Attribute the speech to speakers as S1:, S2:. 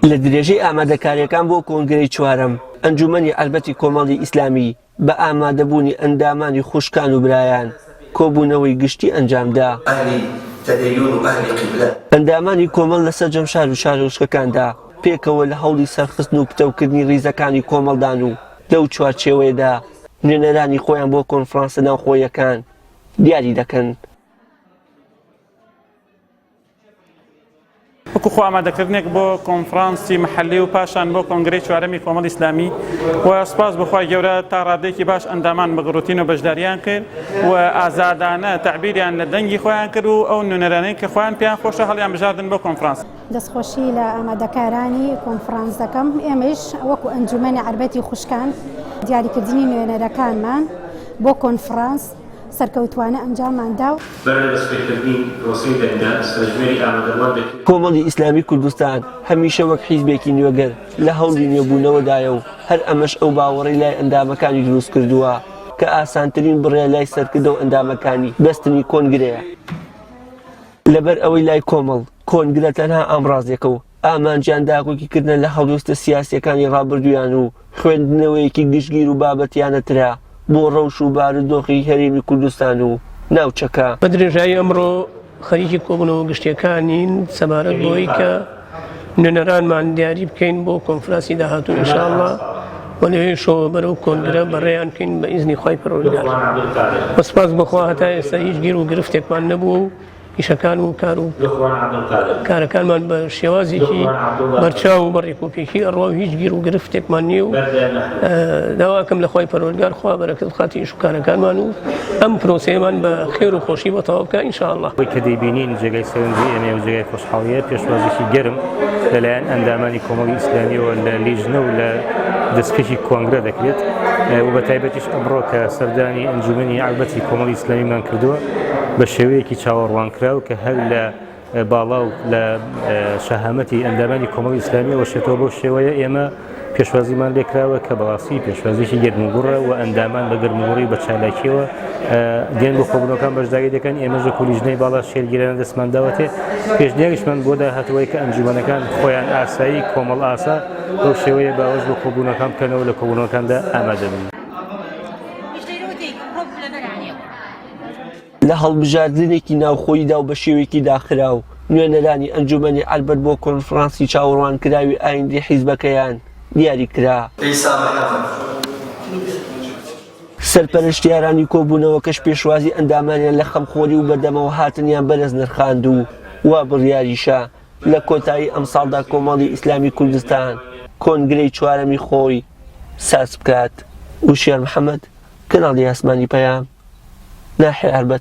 S1: لە درێژەی ئامادەکاریەکان بۆ کۆنگرەی چوارەم ئەنجومەنی ئەلبەتی کۆمەڵی ئیسلامی بە ئامادەبوونی ئەندامانی خوشکان و برایان کۆبوونەوەی گشتی ئەنجامدا. ئەندامانی کۆمەڵ لەسەر جەمشار و شارۆچکەکاندا پێکەوە لە هەوڵی سەرخستن و پتەوکردنی ڕیزەکانی کۆمەڵدان و لەو چوارچێوەیەدا نوێنەرانی خۆیان بۆ کۆنفرانسە ناوخۆییەکان دیاری دەکەن.
S2: وەکو خۆ ئامادەکردنێک بۆ کۆنفرانسی محەلی و پاشان بۆ کۆنگرەی چوارەمی کۆمەڵی ئیسلامی و سپاس بەخوای گەورە تا ڕادێکی باش ئەندامان بەگڕوتین و بەشداریان کرد و ئازادانە تەعبیریان لە دەنگی خۆیان کرد و ئەو نوێنەرانەی کە خۆیان پێیان خۆشە هەڵیان بژاردن بۆ کۆنفرانس.
S3: دەستخۆشی لە ئامادەکارانی کۆنفرانس دەکەم. ئێمەش وەکو ئەنجومەنی عەربەتی خوشکان دیاریکردنی نوێنەرەکانمان بۆ کۆنفرانس سەرکەوتوانە ئەنجامماندا و
S1: کۆمەڵی ئیسلامی کوردستان هەمیشە وەک حیزبێکی نوێگەر لە هەوڵی نوێبوونەوەدایە و هەر ئەمەش ئەو باوەڕی لای ئەندامەکانی دروست کردووە کە ئاسانترین بڕێ لای سەرکردە و ئەندامەکانی بەستنی کۆنگرەیە. لەبەر ئەوەی لای کۆمەڵ کۆنگرە تەنها ئامڕازێکە و ئامانجیان داگۆکیکردن لە هەڵوێستە سیاسیەکانی ڕابردویان و خوێندنەوەیەکی گشتگیر و بابەتیانەترا بۆ ڕەوش و بارودۆخی هەرێمی کوردستان و ناوچەکە.
S4: بە درێژایی ئەمڕۆ خەریکی کۆبوونەوە گشتیەکانین سەبارەت بۆی کە نوێنەرانمان دیاری بکەین بۆ کۆنفرانسی داهاتوو ئینشاءڵڵا و لەوێشەوە بەرەو کۆنگرە بەڕێیان بکەین بە ئیزنی خوای پەروەردگار. بەسپاس بەخوا هەتا ئێستا هیچ گیر و گرفتێکمان نەبووە و ئیشەکان و کارەکانمان بە شێوازێکی بەرچاو و بەڕێکوپێکی ئەڕوا و هیچ گیر و گرفتێکمان نییە و داواکەم لە خوای پەروەردگار خوا بەرەکەت خاتی ئیش و کارەکانمان و ئەم پرۆسەیەمان بە خێر و خۆشی بەتەواو بکە ئینشاءڵڵا.
S5: وەی کە دەیبینین جێگەی سەرنجی ئێمە و جێگای خۆشحاڵیە پێشوازێکی گەرم لەلایەن ئەندامانی کۆمەڵی ئیسلامیەوە لە لیژنە و لە دەستکەشی کۆنگرە دەکرێت و بە تایبەتیش ئەمڕۆ کە سەردانی ئەنجومەنی عەربەتی کۆمەڵی ئیسلامیمان کردووە بە شێوەیەکی چاوەڕوانکراو کە هەر لە باڵا و لە شەهامەتی ئەندامانی کۆمەڵی ئیسلامی وەشێتەوە بۆ شێوەیە ئێمە پێشوازیمان لێکراوە کە بەڕاستی پێشوازیی گەرموگوڕە و ئەندامان بە گەرموگوڕی بە چالاکیەوە دێن بۆ خۆبوونەکان بەشداری دەکەن. ئێمەژ کولیژنەی باڵا شێرگیرانە دەستمان داوەتێ پێشنیاریشمان بۆ داهاتەوەی کە ئەنجومەنەکان خۆیان ئاسایی کۆمەڵ ئاسا بەو شێوەیە باوەش بۆ خۆبوونەکان بکەنەوە لە کۆبوونەکاندا ئامادە بن.
S1: لە هەڵبژاردنێکی ناوخۆییدا و بە شێوەیەکی داخرا و نوێنەرانی ئەنجومەنی ئەلبەت بۆ کۆنفرانسی چاوەڕوانکراوی ئایندی حیزبەکەیان دیاری کرا. سەرپەرشتیارانی کۆبوونەوە کەش پێشوازی ئەندامانیان لە خەمخۆری و بەردەمەوە هاتنیان بەرز نرخاند و وا بڕیاریشە لە کۆتایی ئەم ساڵدا کۆمەڵی ئیسلامی کوردستان کۆنگرەی چوارەمی خۆی ساز بکات. وشێر محەممەد، کەناڵی ئاسمانی پەیام، ناحیە ئەربەت.